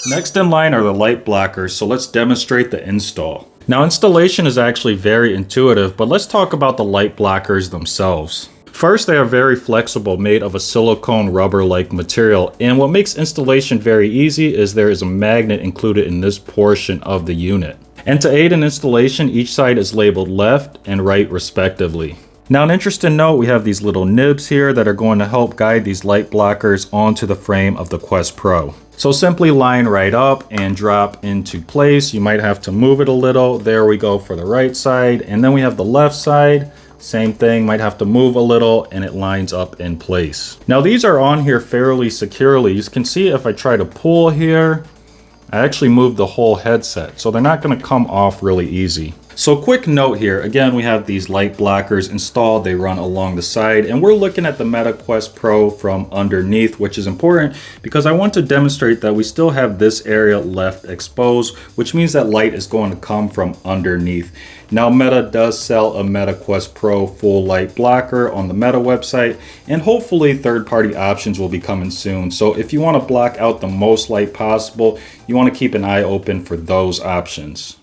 Next in line are the light blockers, so let's demonstrate the install. Now, installation is actually very intuitive, but let's talk about the light blockers themselves. First, they are very flexible, made of a silicone rubber-like material, and what makes installation very easy is there is a magnet included in this portion of the unit. And to aid in installation, each side is labeled left and right respectively. Now, an interesting note, we have these little nibs here that are going to help guide these light blockers onto the frame of the Quest Pro. So simply line right up and drop into place. You might have to move it a little. There we go for the right side. And then we have the left side. Same thing, might have to move a little and it lines up in place. Now these are on here fairly securely. You can see if I try to pull here, I actually moved the whole headset. So they're not gonna come off really easy. So quick note here, again, we have these light blockers installed, they run along the side, and we're looking at the Meta Quest Pro from underneath, which is important because I want to demonstrate that we still have this area left exposed, which means that light is going to come from underneath. Now, Meta does sell a Meta Quest Pro full light blocker on the Meta website, and hopefully third-party options will be coming soon. So if you want to block out the most light possible, you want to keep an eye open for those options.